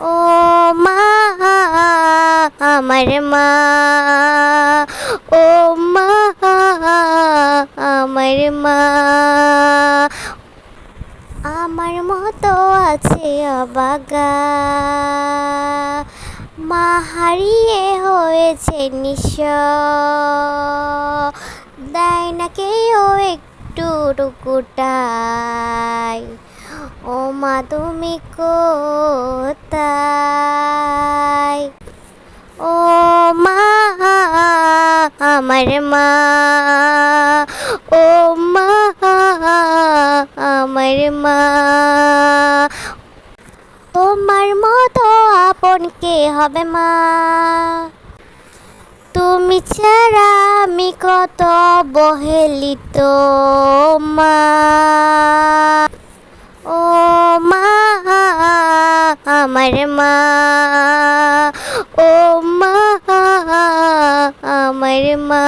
ও মা, আমার মা, ও মা, আমার মা। আমার মতো আছে অবাগা, মা হারিয়ে হয়েছে নিঃস্ব, দেয় না কেউ একটু টুকুটাই। ও মা তুমি কোথায়? ও মা, আমার মা, ও মা, আমার মা। তোমার মতো আপন কে হবে মা? তুমি ছাড়া আমি কত অবহেলিত মা। ও মা, আমার মা, ও মা, আমার মা।